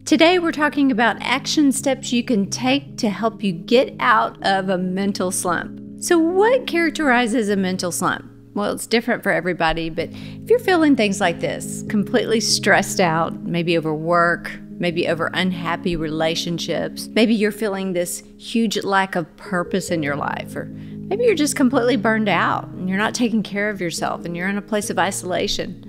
Today we're talking about action steps you can take to help you get out of a mental slump. So what characterizes a mental slump? Well, it's different for everybody, but if you're feeling things like this, completely stressed out, maybe over work, maybe over unhappy relationships, maybe you're feeling this huge lack of purpose in your life, or maybe you're just completely burned out and you're not taking care of yourself and you're in a place of isolation.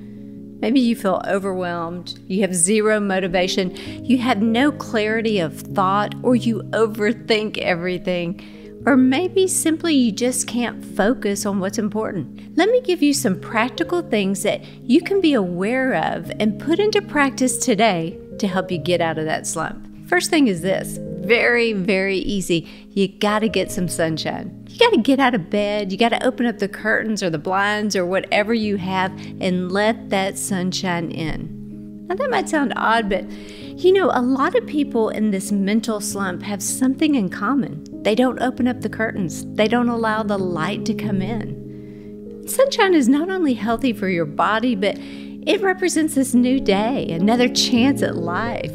Maybe you feel overwhelmed, you have zero motivation, you have no clarity of thought, or you overthink everything, or maybe simply you just can't focus on what's important. Let me give you some practical things that you can be aware of and put into practice today to help you get out of that slump. First thing is this, very, very easy. You got to get some sunshine. You got to get out of bed. You got to open up the curtains or the blinds or whatever you have and let that sunshine in. Now that might sound odd, but a lot of people in this mental slump have something in common. They don't open up the curtains. They don't allow the light to come in. Sunshine is not only healthy for your body, but it represents this new day, another chance at life.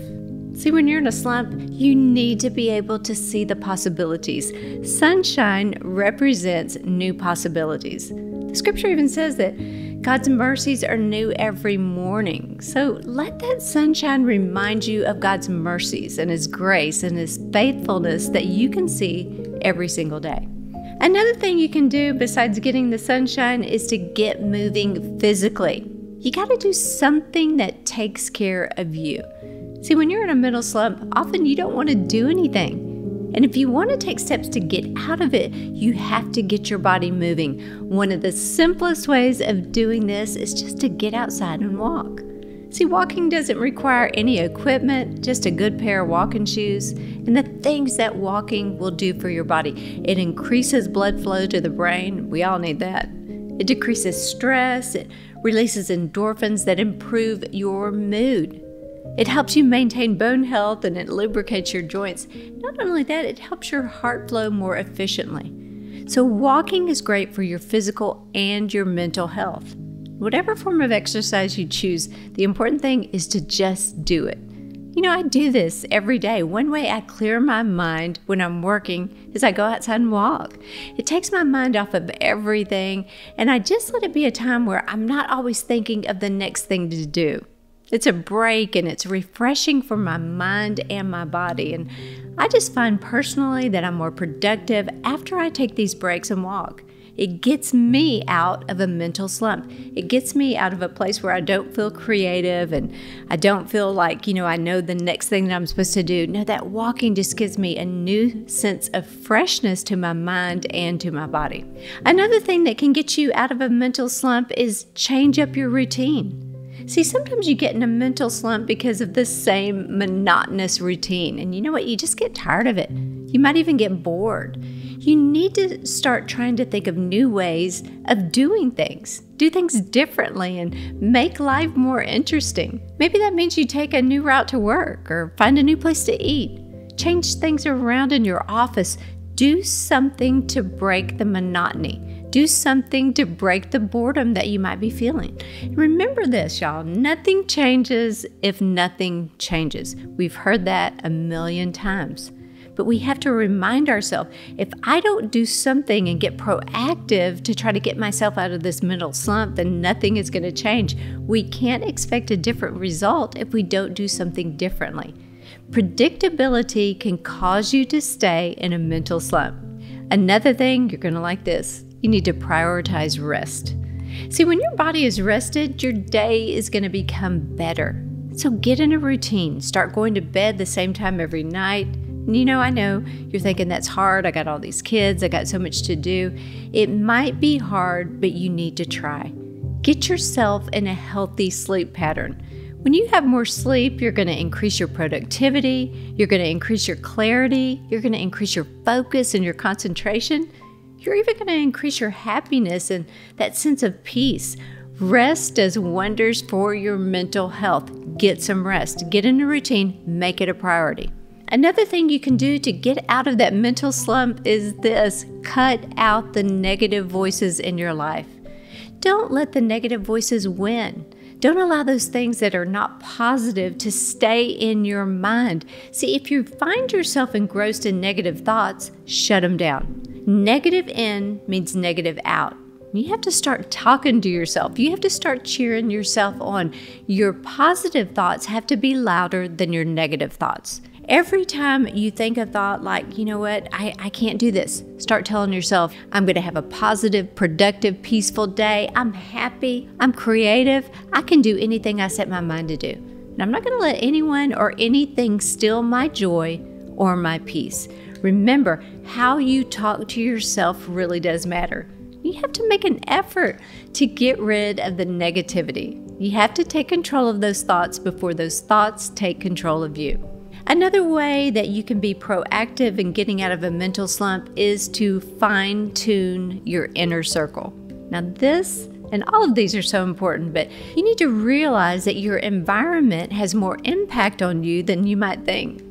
See, when you're in a slump, you need to be able to see the possibilities. Sunshine represents new possibilities. The scripture even says that God's mercies are new every morning. So let that sunshine remind you of God's mercies and His grace and His faithfulness that you can see every single day. Another thing you can do besides getting the sunshine is to get moving physically. You got to do something that takes care of you. See, when you're in a mental slump, often you don't want to do anything. And if you want to take steps to get out of it, you have to get your body moving. One of the simplest ways of doing this is just to get outside and walk. See, walking doesn't require any equipment, just a good pair of walking shoes, and the things that walking will do for your body. It increases blood flow to the brain. We all need that. It decreases stress. It releases endorphins that improve your mood. It helps you maintain bone health and it lubricates your joints. Not only that, it helps your heart flow more efficiently. So walking is great for your physical and your mental health. Whatever form of exercise you choose, the important thing is to just do it. I do this every day. One way I clear my mind when I'm working is I go outside and walk. It takes my mind off of everything, and I just let it be a time where I'm not always thinking of the next thing to do. It's a break and it's refreshing for my mind and my body. And I just find personally that I'm more productive after I take these breaks and walk. It gets me out of a mental slump. It gets me out of a place where I don't feel creative and I don't feel like, I know the next thing that I'm supposed to do. No, that walking just gives me a new sense of freshness to my mind and to my body. Another thing that can get you out of a mental slump is change up your routine. See, sometimes you get in a mental slump because of the same monotonous routine. And you know what? You just get tired of it. You might even get bored. You need to start trying to think of new ways of doing things. Do things differently and make life more interesting. Maybe that means you take a new route to work or find a new place to eat. Change things around in your office. Do something to break the monotony. Do something to break the boredom that you might be feeling. Remember this, y'all. Nothing changes if nothing changes. We've heard that a million times. But we have to remind ourselves, if I don't do something and get proactive to try to get myself out of this mental slump, then nothing is going to change. We can't expect a different result if we don't do something differently. Predictability can cause you to stay in a mental slump. Another thing, you're going to like this. You need to prioritize rest. See, when your body is rested, your day is going to become better. So get in a routine. Start going to bed the same time every night. And I know you're thinking that's hard. I got all these kids. I got so much to do. It might be hard, but you need to try. Get yourself in a healthy sleep pattern. When you have more sleep, you're going to increase your productivity. You're going to increase your clarity. You're going to increase your focus and your concentration. You're even going to increase your happiness and that sense of peace. Rest does wonders for your mental health. Get some rest. Get in a routine. Make it a priority. Another thing you can do to get out of that mental slump is this. Cut out the negative voices in your life. Don't let the negative voices win. Don't allow those things that are not positive to stay in your mind. See, if you find yourself engrossed in negative thoughts, shut them down. Negative in means negative out. You have to start talking to yourself. You have to start cheering yourself on. Your positive thoughts have to be louder than your negative thoughts. Every time you think a thought like, you know what, I can't do this, start telling yourself, I'm going to have a positive, productive, peaceful day. I'm happy. I'm creative. I can do anything I set my mind to do. And I'm not going to let anyone or anything steal my joy or my peace. Remember, how you talk to yourself really does matter. You have to make an effort to get rid of the negativity. You have to take control of those thoughts before those thoughts take control of you. Another way that you can be proactive in getting out of a mental slump is to fine-tune your inner circle. Now this and all of these are so important, but you need to realize that your environment has more impact on you than you might think.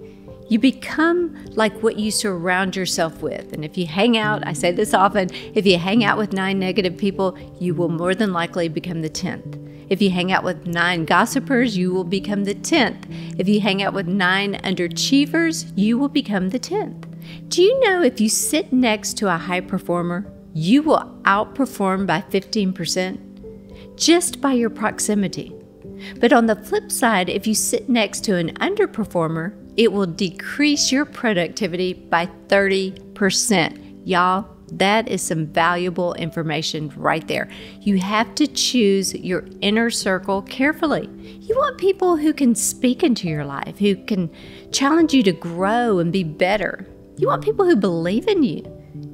You become like what you surround yourself with. And if you hang out, I say this often, if you hang out with 9 negative people, you will more than likely become the 10th. If you hang out with 9 gossipers, you will become the 10th. If you hang out with 9 underachievers, you will become the 10th. Do you know if you sit next to a high performer, you will outperform by 15% just by your proximity? But on the flip side, if you sit next to an underperformer, it will decrease your productivity by 30%. Y'all, that is some valuable information right there. You have to choose your inner circle carefully. You want people who can speak into your life, who can challenge you to grow and be better. You want people who believe in you.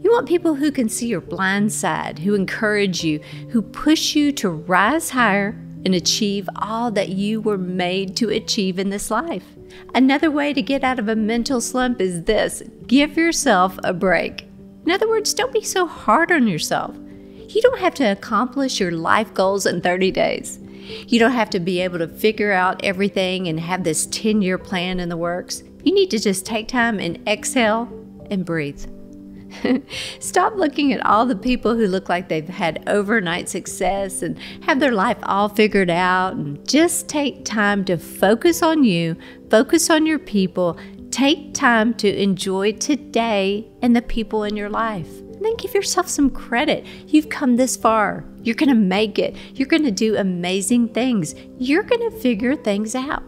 You want people who can see your blind side, who encourage you, who push you to rise higher and achieve all that you were made to achieve in this life. Another way to get out of a mental slump is this: give yourself a break. In other words, don't be so hard on yourself. You don't have to accomplish your life goals in 30 days. You don't have to be able to figure out everything and have this 10-year plan in the works. You need to just take time and exhale and breathe. Stop looking at all the people who look like they've had overnight success and have their life all figured out, and just take time to focus on you, focus on your people. Take time to enjoy today and the people in your life. And then give yourself some credit. You've come this far. You're going to make it. You're going to do amazing things. You're going to figure things out.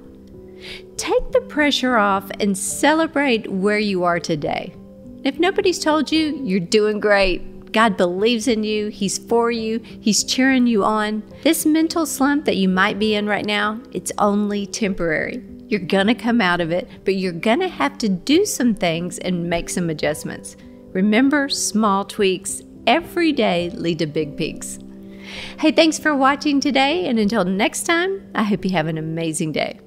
Take the pressure off and celebrate where you are today. If nobody's told you, you're doing great. God believes in you. He's for you. He's cheering you on. This mental slump that you might be in right now, it's only temporary. You're going to come out of it, but you're going to have to do some things and make some adjustments. Remember, small tweaks every day lead to big peaks. Hey, thanks for watching today, and until next time, I hope you have an amazing day.